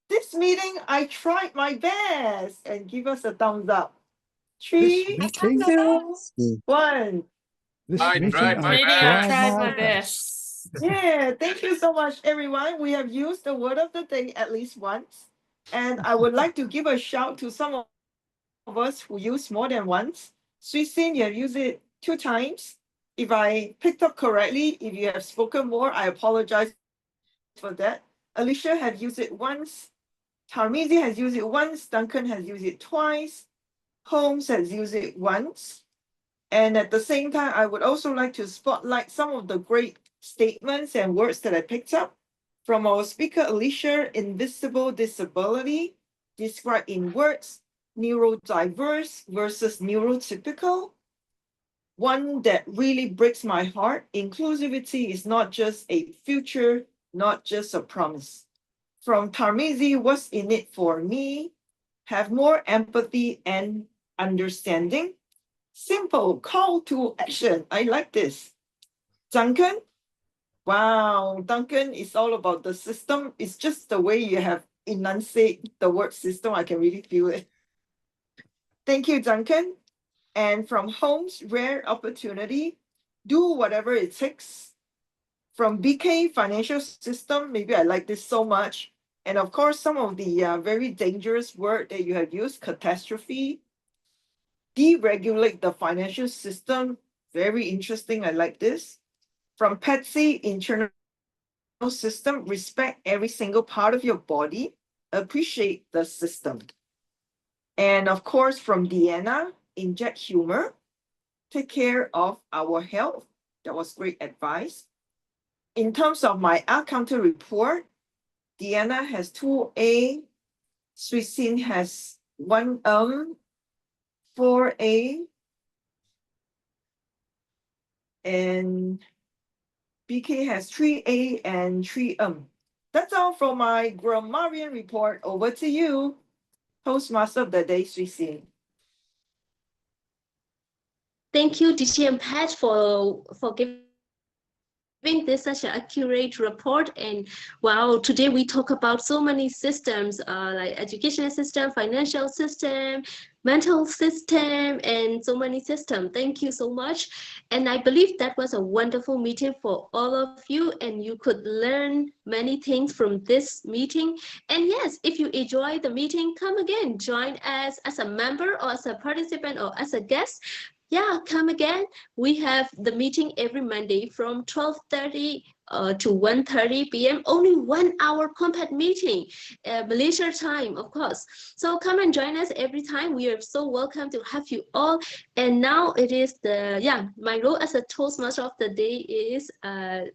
"This meeting, I tried my best," and give us a thumbs up. 3, 2, 1. I tried my Meeting, I tried my best. best. Yeah, thank you so much, everyone. We have used the word of the day at least once. And I would like to give a shout to some of us who use more than once. Shwe, you have used it 2 times. If I picked up correctly, if you have spoken more, I apologize for that. Alicia has used it once. Tarmizi has used it once. Duncan has used it twice. Holmes has used it once. And at the same time, I would also like to spotlight some of the great statements and words that I picked up from our speaker, Alicia. Invisible disability, described in words, neurodiverse versus neurotypical. One that really breaks my heart. Inclusivity is not just a future, not just a promise. From Tarmizi, what's in it for me? Have more empathy and understanding. Simple call to action. I like this. Duncan? Wow, Duncan is all about the system. It's just the way you have enunciated the word system. I can really feel it. Thank you, Duncan. And from Holmes, rare opportunity, do whatever it takes. From BK, financial system, maybe I like this so much. And of course, some of the very dangerous word that you have used, catastrophe, deregulate the financial system, very interesting, I like this. From Patsy, internal system, respect every single part of your body, appreciate the system. And of course, from Deanna, inject humor, take care of our health. That was great advice. In terms of my counter report, Deanna has 2A, Shwe has 1 4A, and BK has 3A and 3 That's all for my grammarian report. Over to you, Toastmaster of the Day, Shwe. Thank you, TTM Pat, for giving this such an accurate report. And wow, today we talk about so many systems, like educational system, financial system, mental system, and so many systems. Thank you so much. And I believe that was a wonderful meeting for all of you, and you could learn many things from this meeting. And yes, if you enjoy the meeting, come again, join us as a member or as a participant or as a guest. yeah, come again. We have the meeting every Monday from 12:30 to 1:30 p.m. Only 1 hour compact meeting, Malaysia time, of course. So come and join us every time. We are so welcome to have you all. And now it is my role as a Toastmaster of the day is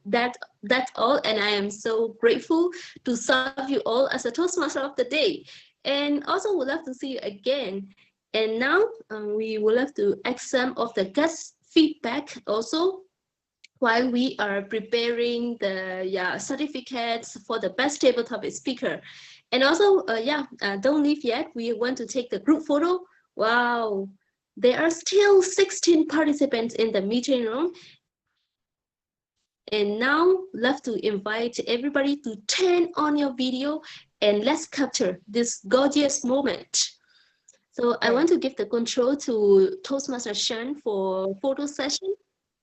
that's all. And I am so grateful to serve you all as a Toastmaster of the day. And also would love to see you again. And now we will have to ask some of the guest feedback also while we are preparing the certificates for the best table topic speaker. And also, don't leave yet. We want to take the group photo. Wow, there are still 16 participants in the meeting room. And now, love to invite everybody to turn on your video and let's capture this gorgeous moment. So I want to give the control to Toastmaster Shan for photo session.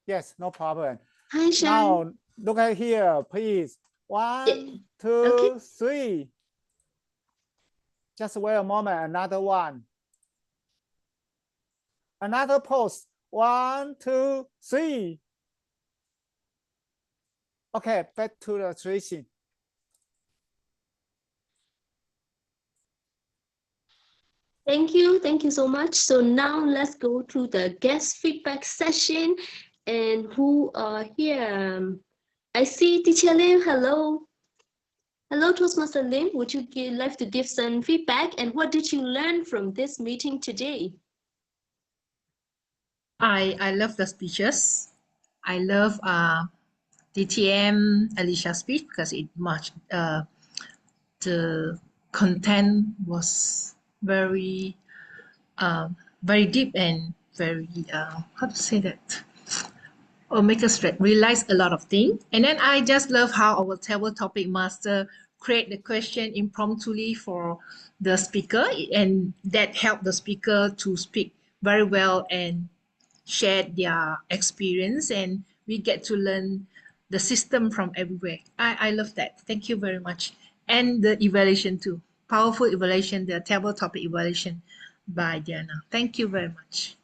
Yes, no problem. Hi, Shan. Now, look at here, please. 1, 2, 3. Just wait a moment, another one. Another pose. 1, 2, 3. Okay, back to the tracing. Thank you so much. So now let's go to the guest feedback session. And who are here? I see Teacher Lim, hello. Hello, Toastmaster Lim. Would you like to give some feedback? And what did you learn from this meeting today? I love the speeches. I love DTM Alicia's speech because it much the content was very deep and very how to say that, or make us realize a lot of things. And then I just love how our table topic master create the question impromptu for the speaker, and that helped the speaker to speak very well and share their experience, and we get to learn the system from everywhere. I love that. Thank you very much. And the evaluation too. Powerful evaluation, the table topic evaluation by Diana. Thank you very much.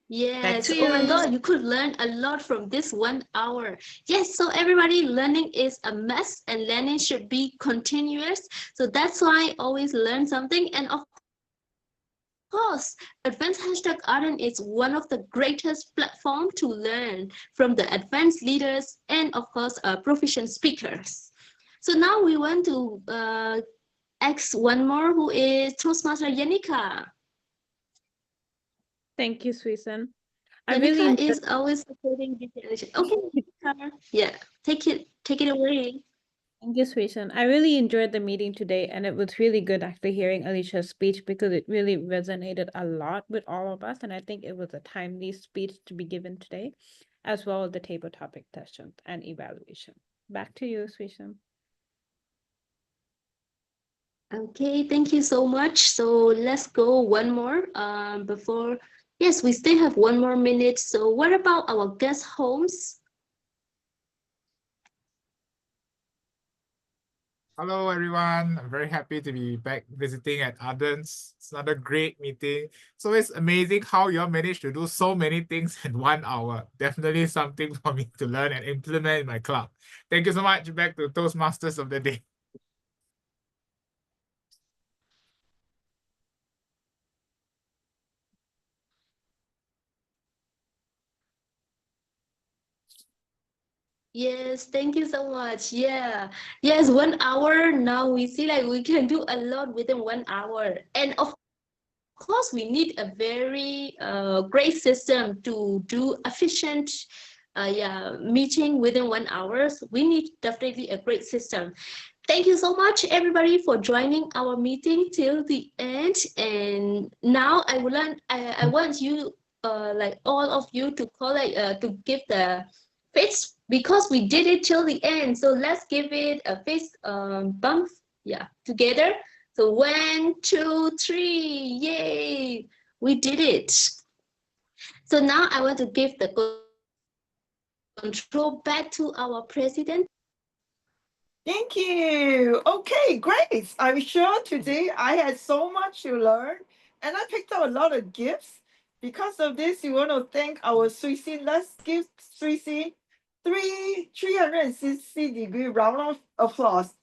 Yes, oh my God, you could learn a lot from this 1 hour. Yes, so everybody, learning is a must and learning should be continuous. So that's why I always learn something. And of course, Advanced #Ardent is one of the greatest platform to learn from the advanced leaders and of course, proficient speakers. So now we want to ask one more, who is Toastmaster Yanika. Thank you, Susan. Yanika is always supporting this. Okay, yeah, take it away. Thank you, Susan. I really enjoyed the meeting today, and it was really good after hearing Alicia's speech because it really resonated a lot with all of us, and I think it was a timely speech to be given today, as well as the table topic session and evaluation. Back to you, Susan. Okay, thank you so much. So let's go one more before. Yes, we still have 1 more minute. So what about our guest homes? Hello, everyone. I'm very happy to be back visiting at Ardent's. It's another great meeting. So it's amazing how you all managed to do so many things in 1 hour. Definitely something for me to learn and implement in my club. Thank you so much. Back to Toastmasters of the Day. Yes, thank you so much. Yeah. Yes, 1 hour. Now we see like we can do a lot within 1 hour. And of course, we need a very great system to do efficient meeting within 1 hour. So we need definitely a great system. Thank you so much, everybody, for joining our meeting till the end. And now I want you, like all of you, to to give the face, because we did it till the end. So let's give it a face bump, together. So 1, 2, 3, yay! We did it. So now I want to give the control back to our president. Thank you. Okay, great. I'm sure today I had so much to learn And I picked out a lot of gifts. Because of this, you want to thank our Shwe Sin. Let's give Shwe Sin 360-degree round of applause.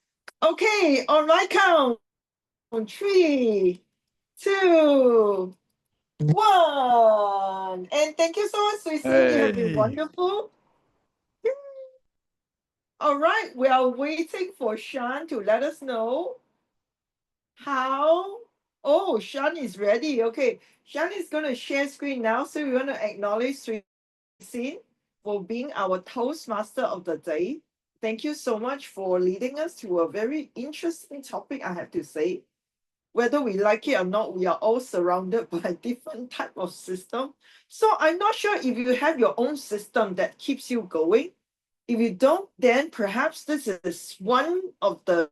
Okay, on my count. 3, 2, 1. And thank you so much, Shwe Sin. You have been wonderful. All right, we are waiting for Shan to let us know how. Oh, Shan is ready. Okay, Shan is going to share screen now. So we want to acknowledge Shwe Sin for being our Toastmaster of the day. Thank you so much for leading us to a very interesting topic, I have to say. Whether we like it or not, we are all surrounded by different type of system. So I'm not sure if you have your own system that keeps you going. If you don't, then perhaps this is one of the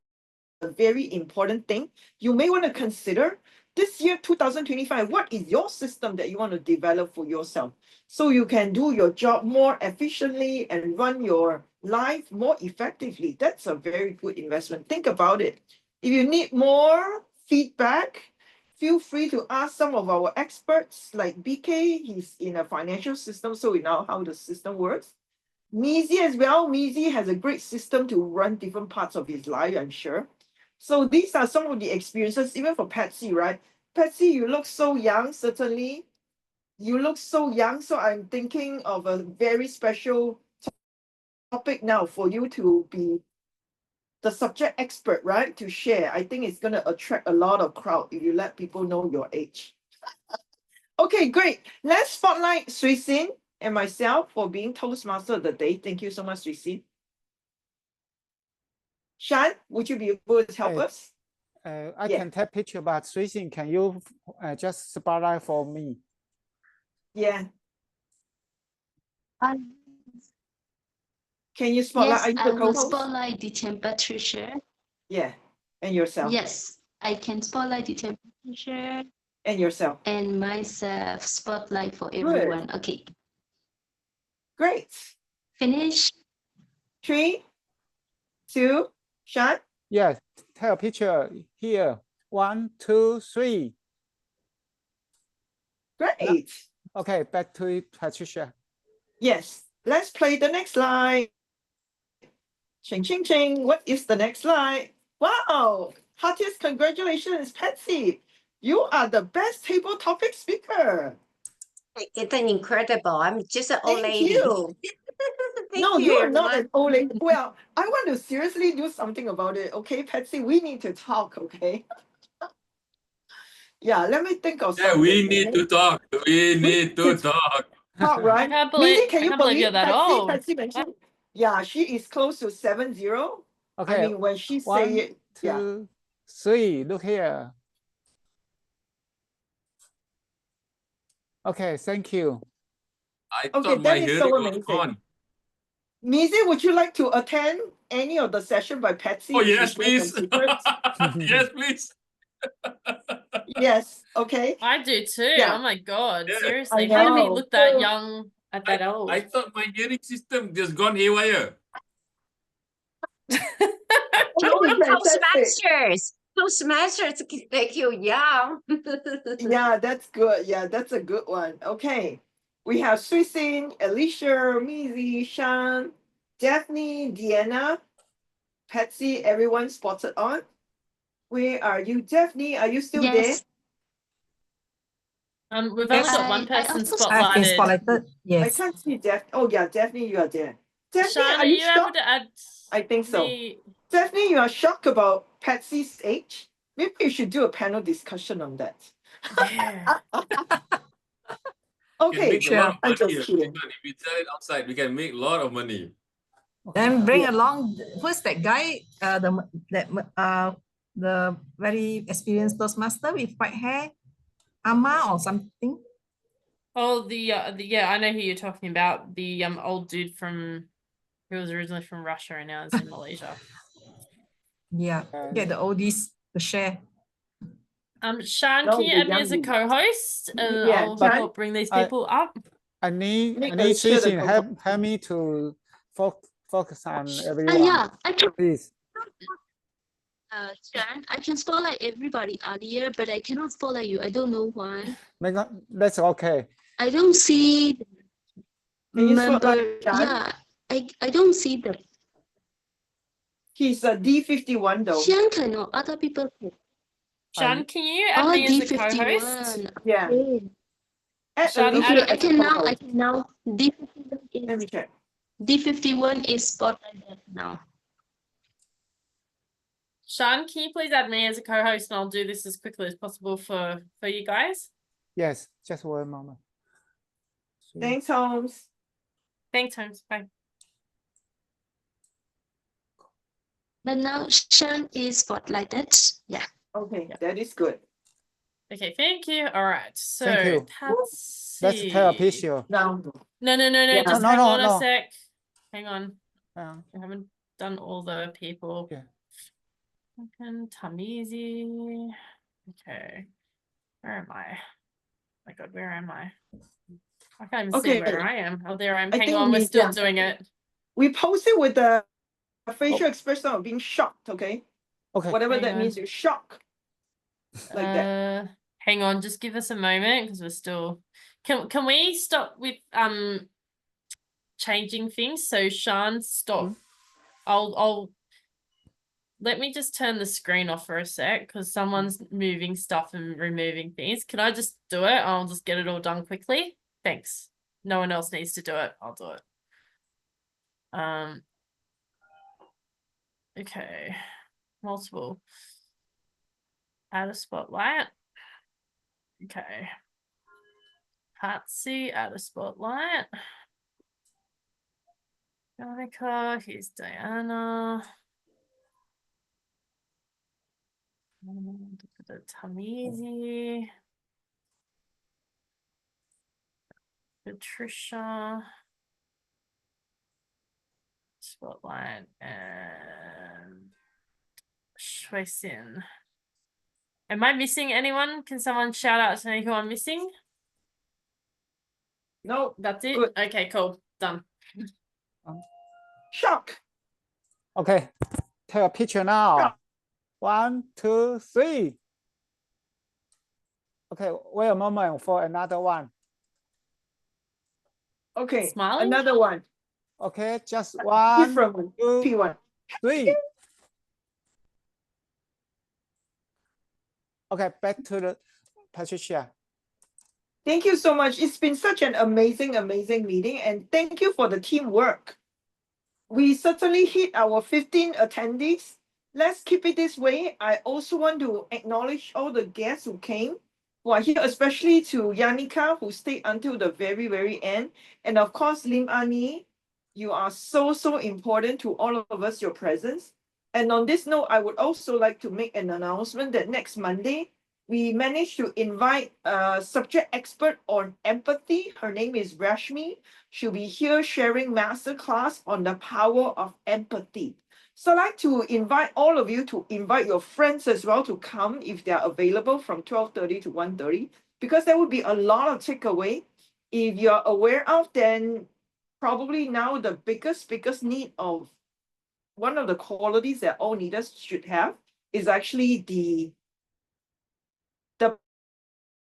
very important thing you may want to consider. This year, 2025, what is your system that you want to develop for yourself so you can do your job more efficiently and run your life more effectively? That's a very good investment. Think about it. If you need more feedback, feel free to ask some of our experts like BK. He's in a financial system, so we know how the system works. Mizi as well. Mizi has a great system to run different parts of his life, I'm sure. So these are some of the experiences, even for Patsy, right? Patsy, you look so young, certainly. You look so young, so I'm thinking of a very special topic now for you to be the subject expert, right? To share. I think it's going to attract a lot of crowd if you let people know your age. Okay, great. Let's spotlight Shwe Sin and myself for being Toastmaster of the day. Thank you so much, Shwe Sin. Shan, would you be able to help us? I can take picture, but Shwe Sin, can you just spotlight for me? Yeah. Can you spotlight? Yes, I will spotlight the team Patricia. Yeah, and yourself. Yes, I can spotlight the team Patricia. And yourself. And myself, spotlight for everyone. Good. Okay. Great. Finish. 3, 2, Shan? Yes, take a picture here. 1, 2, 3. Great. Okay, back to you, Patricia. Yes, let's play the next slide. Ching, ching, ching. What is the next slide? Wow. Heartiest congratulations, Patsy. You are the best table topic speaker. It's an incredible. I'm just an old lady. You. Thank you are everyone. not an old lady. Well, I want to seriously do something about it. Okay, Patsy, we need to talk, okay? Yeah, let me think of something. Yeah, we need to talk. We need to talk. Talk, right? I can't believe you're that Patsy, old. Patsy mentioned, yeah, she is close to 70. Okay. I mean, when she 1, say it, 2, 3. Look here. Okay, thank you. I Okay, thought my that is so hearing was amazing. gone. Mizi, would you like to attend any of the session by Patsy? Oh, to yes, share some please. secrets? Yes, please. Yes, okay. I do too. Yeah. Oh my God. Yeah. Seriously. I How do we know. look that young at that old? I thought my hearing system just gone haywire. Toastmasters. Toastmasters can make you young. Yeah, that's good. Yeah, that's a good one. Okay. We have Shwe Sin, Alicia, Mizi, Shan, Daphne, Deanna, Patsy, everyone spotted on. Where are you, Daphne? Are you still Yes. there? We've only got one person I've been spotlighted. spotlighted. I Yes. can't see Daphne. Oh yeah, Daphne, you are there. Daphne, Shan, are you able shocked? to add I think so. me? Daphne, you are shocked about Patsy's age? Maybe you should do a panel discussion on that. Yeah. Okay, Make a lot of I'm money just here. kidding. If we sell it outside, we can make a lot of money. Then bring Yeah. along who's that guy? The very experienced Toastmaster with white hair, Ama or something. Oh, the yeah, I know who you're talking about. The old dude who was originally from Russia and now is in Malaysia. Yeah, get the oldies to share. Shan, No, can you the add me as a young dude. co-host? And Yeah, I'll Shan? help bring these people up. I need Make Shwe Alicia the Sin help me to focus on everyone. Yeah, I can. Please. Sharon, I can spotlight everybody earlier, but I cannot spotlight you. I don't know why. That's okay. I don't see the Can you member. spotlight Sean? Yeah, I don't see the. He's a D51 though. Sean cannot. Other people can. Sean, can you add me as a co-host? D51. Yeah. Okay. Add Sean, Alicia Okay, as I a can now. I co-host. can now. D51 Let is me check. D51 is spotlighted now. Sean, can you please add me as a co-host, and I'll do this as quickly as possible for you guys. Yes, just one moment. Thanks, Holmes. Thanks, Holmes. Bye. But now Sean is spotlighted. Yeah. Okay, that is good. Okay, thank you. All right, so Thank you. Patsy. Let's take a picture. Now, No, Yeah. just No, hang no, on a no. sec. Hang on. Uh, I haven't done all the people. Yeah. Tamizi. Okay. Where am I? Oh my God, where am I? I can't even see Okay. where I am. Oh, there I am. I Hang think on, we're we- still yeah. doing it. we posted with the facial expression of being shocked, okay? okay. Whatever Hang that on. means, you're shocked. Like that. Hang on, just give us a moment because we're still. Can we stop with changing things? So Sean, stop. I'll let me just turn the screen off for a sec because someone's moving stuff and removing things. Can I just do it? I'll just get it all done quickly. Thanks. No one else needs to do it. I'll do it. Okay. Multiple. Add a spotlight. Okay. Patsy, add a spotlight. Monica, here's Diana. Tamizi. Patricia. Spotlight and Shwe. Am I missing anyone? Can someone shout out to me who I'm missing? No, That's it? Good. Okay, cool. Done. shock. Okay. Take a picture now. 1, 2, 3. Okay, wait a moment for another one. Okay, Smiling? another one. Okay, just 1, Different one. 2, P1. 3. Okay, back to the Patricia. Thank you so much. It's been such an amazing, amazing meeting, and thank you for the teamwork. We certainly hit our 15 attendees. Let's keep it this way. I also want to acknowledge all the guests who came, who are here, especially to Yanika, who stayed until the very, very end. And of course, Lim Ani, you are so, so important to all of us, your presence. And on this note, I would also like to make an announcement that next Monday, we managed to invite a subject expert on empathy. Her name is Rashmi. She'll be here sharing masterclass on the power of empathy. So I'd like to invite all of you to invite your friends as well to come if they're available from 12:30 to 1:30, because there will be a lot of takeaway. If you're aware of, then probably now the biggest need of one of the qualities that all leaders should have is actually the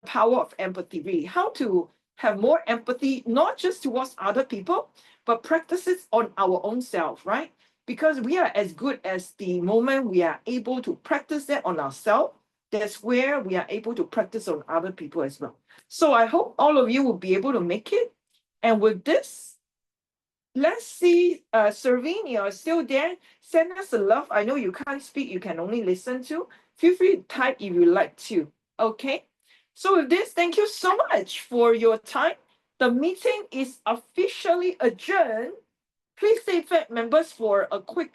power of empathy, really. How to have more empathy, not just towards other people, but practice it on our own self, right? Because we are as good as the moment we are able to practice that on ourselves. That's where we are able to practice on other people as well. So I hope all of you will be able to make it. And with this, let's see, Servine, you're still there. Send us a love. I know you can't speak, you can only listen to. Feel free to type if you like to. Okay. So with this, thank you so much for your time. The meeting is officially adjourned. Please stay fed, members, for a quick